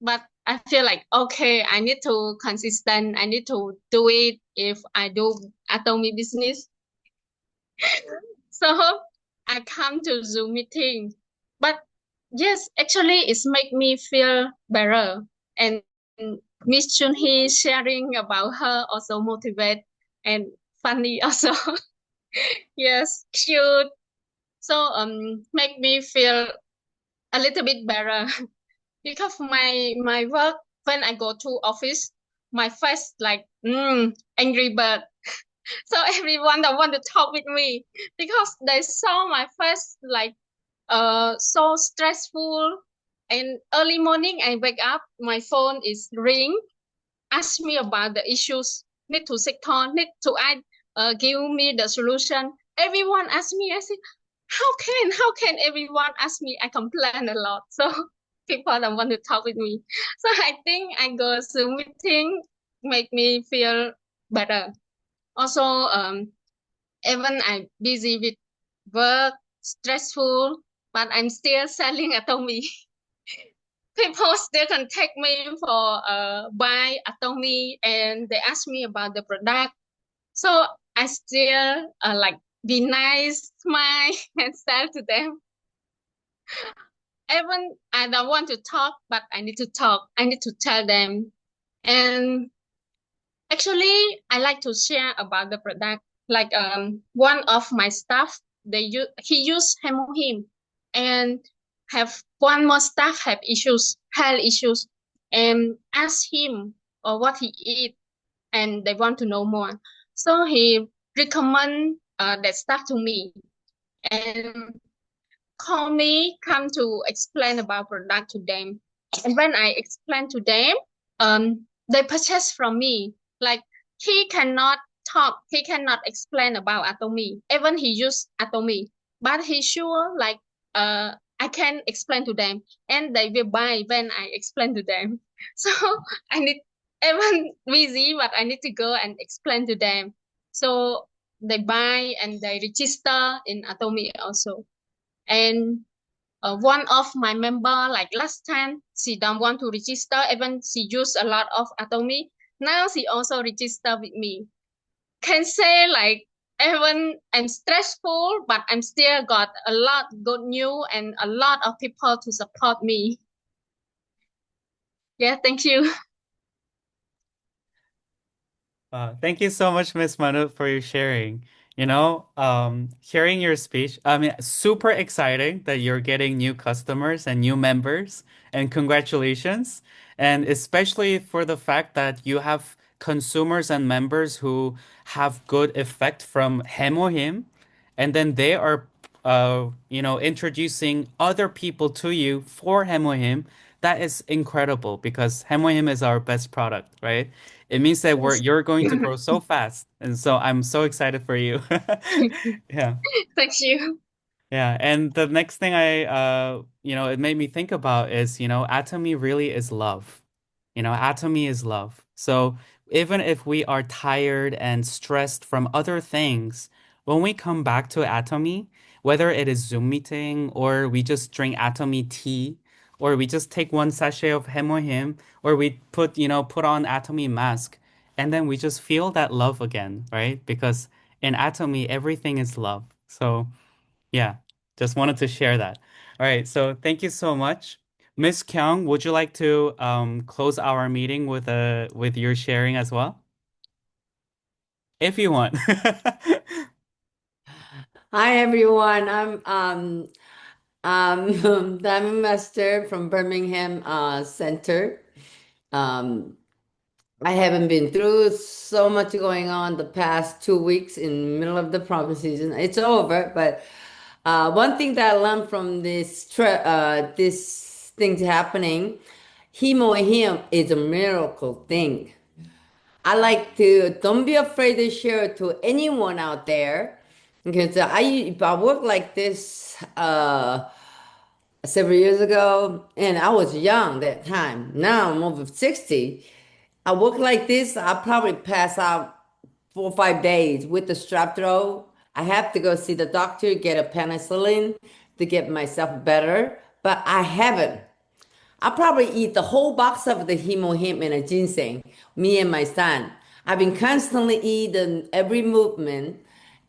But I feel like okay, I need to consistent. I need to do it if I do atomic business. So I come to Zoom meeting. But yes, actually it's make me feel better. And Miss Chun Hee sharing about her also motivate and funny also. Yes, cute. So make me feel a little bit better because my work when I go to office my face like angry bird. So everyone don't want to talk with me because they saw my face like so stressful. And early morning I wake up, my phone is ring, ask me about the issues, need to sit on, need to add, give me the solution. Everyone ask me, I say, how can everyone ask me? I complain a lot. So people don't want to talk with me. So I think I go Zoom meeting make me feel better. Also, even I'm busy with work, stressful, but I'm still selling Atomy. People still contact me for buy Atomy and they ask me about the product. So I still like be nice, smile and sell to them. Even I don't want to talk, but I need to talk. I need to tell them. And actually, I like to share about the product. Like one of my staff, he used hemohim, and have one more staff have issues, health issues, and ask him or what he eat, and they want to know more. So he recommend that staff to me and call me, come to explain about product to them. And when I explain to them, they purchase from me. Like he cannot talk, he cannot explain about Atomy. Even he use Atomy, but he sure like I can explain to them, and they will buy when I explain to them. So I need even busy, but I need to go and explain to them. So they buy and they register in Atomy also. And one of my member, like last time, she don't want to register, even she use a lot of Atomy. Now she also register with me. Can say like even I'm stressful, but I'm still got a lot good news and a lot of people to support me. Yeah, thank you. Thank you so much, Miss Manu, for your sharing. Hearing your speech, I mean, super exciting that you're getting new customers and new members, and congratulations. And especially for the fact that you have consumers and members who have good effect from Hemohim, and then they are, introducing other people to you for Hemohim. That is incredible because Hemohim is our best product, right? It means that Yes. you're going to grow so fast. And so I'm so excited for you. Yeah. Thank you. Yeah, and the next thing it made me think about is, Atomy really is love. Atomy is love. So even if we are tired and stressed from other things, when we come back to Atomy, whether it is Zoom meeting or we just drink Atomy tea, or we just take one sachet of Hemohim, or we put on Atomy mask, and then we just feel that love again, right? Because in Atomy, everything is love. So yeah, just wanted to share that. All right, so thank you so much. Miss Kyung, would you like to close our meeting with your sharing as well? If you want. Hi everyone. Diamond Master from Birmingham Center. Um, I haven't been through so much going on the past 2 weeks in the middle of the proper season. It's over, but one thing that I learned from this things happening, hemo him is a miracle thing. I like to don't be afraid to share it to anyone out there because I work like this several years ago and I was young that time. Now I'm over 60. I work like this, I probably pass out 4 or 5 days with the strep throat. I have to go see the doctor, get a penicillin to get myself better, but I haven't. I probably eat the whole box of the hemo hemp and a ginseng, me and my son. I've been constantly eating every movement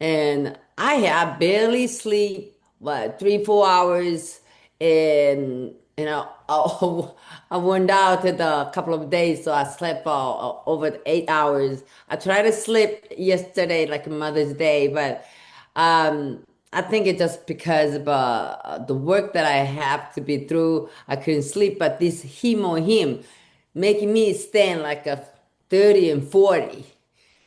and I barely sleep, what, 3, 4 hours. And, I went out to the couple of days, so I slept over 8 hours. I tried to sleep yesterday, like Mother's Day, but I think it's just because of the work that I have to be through. I couldn't sleep, but this hemo him making me stand like a 30 and 40.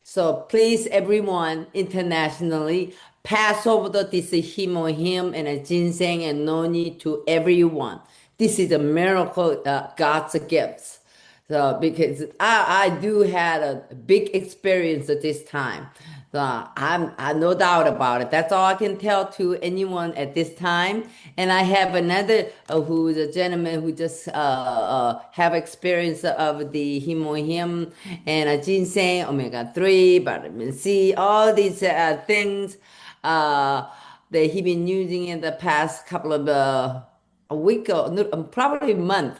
So please, everyone, internationally, pass over this himo him and a ginseng and noni to everyone. This is a miracle, God's gift. So because I do had a big experience at this time. So I no doubt about it. That's all I can tell to anyone at this time. And I have another who's a gentleman who just have experience of the him and a ginseng, omega 3, vitamin C, all these things uh, that he been using in the past couple of a week or no, probably a month.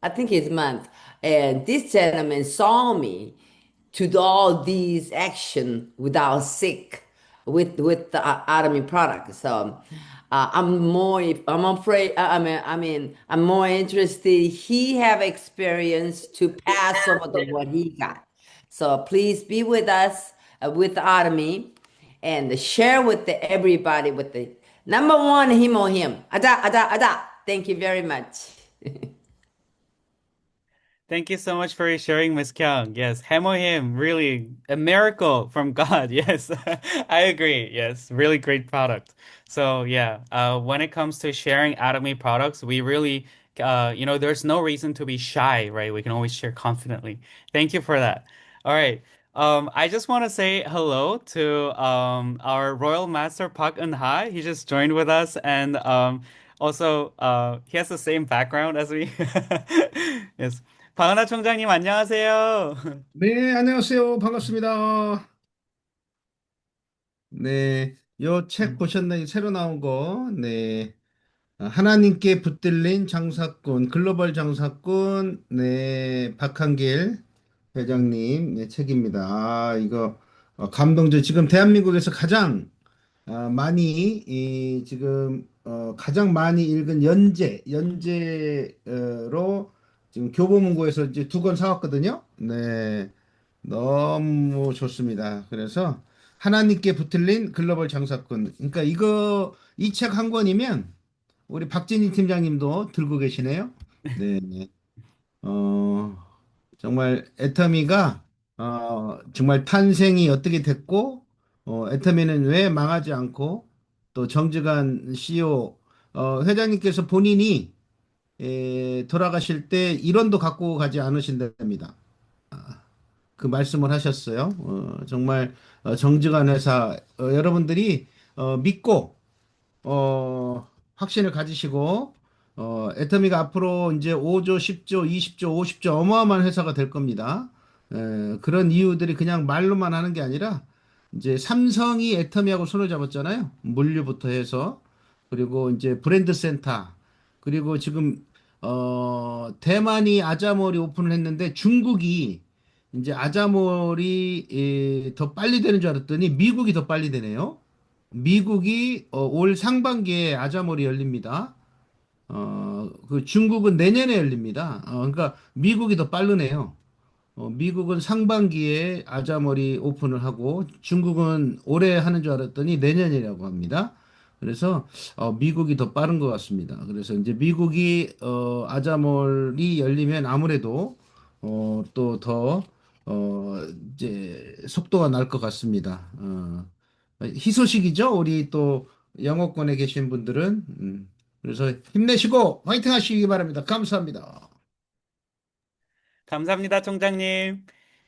I think it's month. And this gentleman saw me to do all these action without sick with the Atomy product. So I'm afraid, I'm more interested. He have experience to pass over the what he got. So please be with us with Atomy and share with everybody with the number one him or him. Ada, ada, ada. Thank you very much. Thank you so much for sharing, Miss Kyung. Yes, Hemohim, really a miracle from God. Yes, I agree. Yes, really great product. So yeah, when it comes to sharing Atomy products, we really, there's no reason to be shy, right? We can always share confidently. Thank you for that. All right. I just want to say hello to our Royal Master Park Eun-ha. He just joined with us, and also he has the same background as me. Yes. 박은하 총장님, 안녕하세요. 네, 안녕하세요. 반갑습니다. 네, 요 책 보셨나요? 새로 나온 거. 네. 하나님께 붙들린 장사꾼, 글로벌 장사꾼, 네, 박한길 회장님, 네, 책입니다. 아, 이거 감동적. 지금 대한민국에서 가장 많이, 지금, 가장 많이 읽은 연재로 지금 교보문고에서 이제 2권 사왔거든요. 네. 너무 좋습니다. 그래서 하나님께 붙들린 글로벌 장사꾼. 그러니까 이 책 한 권이면 우리 박진희 팀장님도 들고 계시네요. 네. 어, 정말 애터미가 정말 탄생이 어떻게 됐고 애터미는 왜 망하지 않고 또 정직한 CEO 회장님께서 본인이 돌아가실 때 일원도 갖고 가지 않으신답니다. 그 말씀을 하셨어요. 정말 정직한 회사 여러분들이 믿고 확신을 가지시고 애터미가 앞으로 이제 5조, 10조, 20조, 50조 어마어마한 회사가 될 겁니다. 그런 이유들이 그냥 말로만 하는 게 아니라 이제 삼성이 애터미하고 손을 잡았잖아요. 물류부터 해서 그리고 이제 브랜드 센터 그리고 지금 대만이 아자몰이 오픈을 했는데 중국이 이제 아자몰이 더 빨리 되는 줄 알았더니 미국이 더 빨리 되네요. 미국이 올 상반기에 아자몰이 열립니다. 그 중국은 내년에 열립니다. 그러니까 미국이 더 빠르네요. 미국은 상반기에 아자몰이 오픈을 하고 중국은 올해 하는 줄 알았더니 내년이라고 합니다. 그래서 미국이 더 빠른 것 같습니다. 그래서 이제 미국이 아자몰이 열리면 아무래도 또 더 이제 속도가 날 것 같습니다. 희소식이죠. 우리 또 영어권에 계신 분들은 그래서 힘내시고 화이팅 하시기 바랍니다. 감사합니다. 감사합니다, 총장님.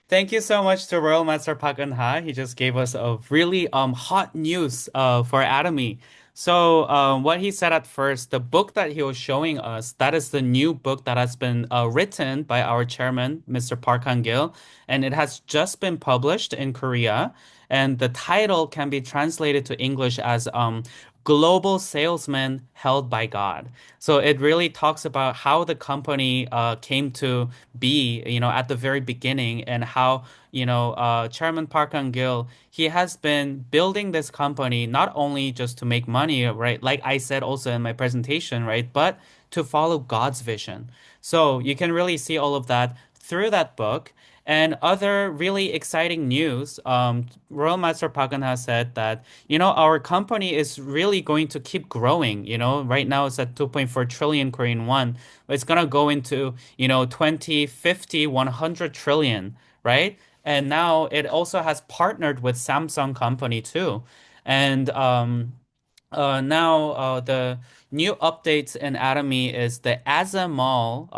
Thank you so much to Royal Master Park Eun-ha. He just gave us a really hot news for Atomy. So what he said at first, the book that he was showing us, that is the new book that has been written by our chairman, Mr. Park Han-gil, and it has just been published in Korea. And the title can be translated to English as Global Salesman Held by God. So it really talks about how the company came to be, at the very beginning, and how, Chairman Park Han-gil, he has been building this company not only just to make money, right? Like I said also in my presentation, right? But to follow God's vision. So you can really see all of that through that book. And other really exciting news, Royal Master Pagan has said that, our company is really going to keep growing. Right now it's at 2.4 trillion Korean won. It's going to go into, 2050, 100 trillion, right? And now it also has partnered with Samsung company too. And now the new updates in Atomy is the Asa Mall,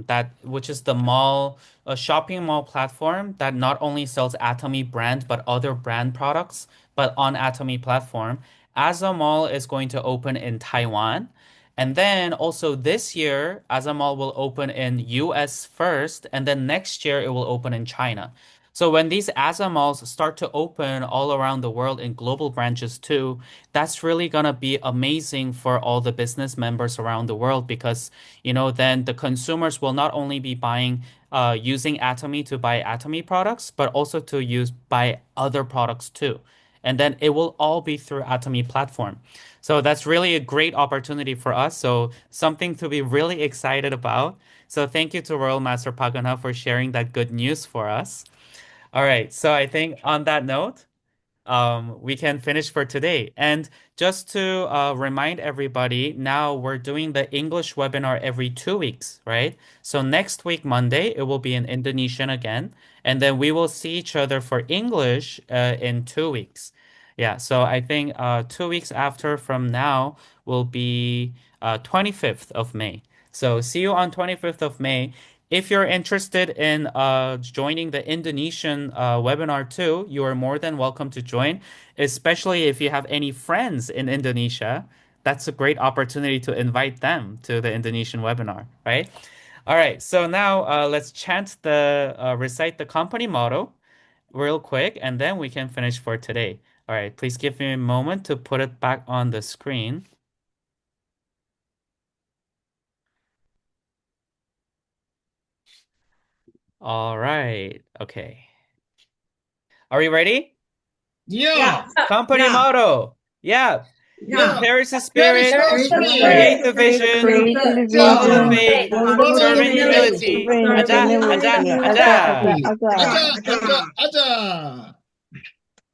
that which is the mall, a shopping mall platform that not only sells Atomy brand but other brand products, but on Atomy platform. Asa Mall is going to open in Taiwan. And then also this year, Azamal will open in US first, and then next year it will open in China. So when these Azamals start to open all around the world in global branches too, that's really gonna be amazing for all the business members around the world because, then the consumers will not only be buying, using Atomy to buy Atomy products, but also to use buy other products too. And then it will all be through Atomy platform. So that's really a great opportunity for us. So something to be really excited about. So thank you to Royal Master Pagana for sharing that good news for us. All right. So I think on that note, we can finish for today. And just to remind everybody, now we're doing the English webinar every 2 weeks, right? So next week, Monday, it will be in Indonesian again. And then we will see each other for English in 2 weeks. Yeah, so I think 2 weeks after from now will be 25th of May. So see you on 25th of May. If you're interested in joining the Indonesian webinar too, you are more than welcome to join, especially if you have any friends in Indonesia. That's a great opportunity to invite them to the Indonesian webinar, right? All right, so now let's recite the company motto real quick, and then we can finish for today. All right, please give me a moment to put it back on the screen. All right, okay. Are we ready? Yeah, Yeah, Company yeah, motto. Yeah. yeah. Cherish the cherish spirit, the create spirit, the vision, Create the follow the vision, yeah, faith, follow the follow serve the in faith, faith, humility. serve in Aja, aja, humility. Aja, aja, aja. aja. aja, aja, aja.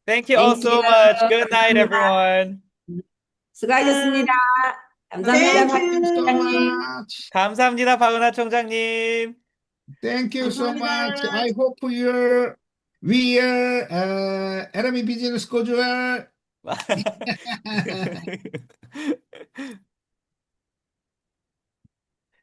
Thank you all Thank you. so much. Good night, everyone. 수고하셨습니다. 감사합니다, Thank Thank 박 you so you. 팀장님. much. 감사합니다, 박은하 총장님. Thank you so much. 감사합니다. I hope we are Atomy Business School.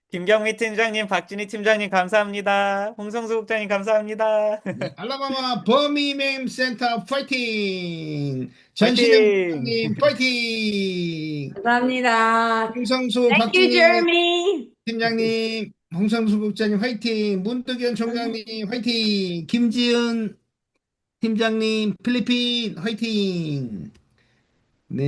김경미 팀장님, 박진희 팀장님, 감사합니다. 홍성수 국장님, 감사합니다. 네, 알라바마 버미맨 센터 파이팅! 전신영 화이팅! 부장님 파이팅! 감사합니다. 홍성수 Thank you, 박진희 Jeremy. 팀장님, 홍성수 국장님 화이팅! 문득현 총장님 화이팅! 김지은 팀장님 필리핀 화이팅! 네.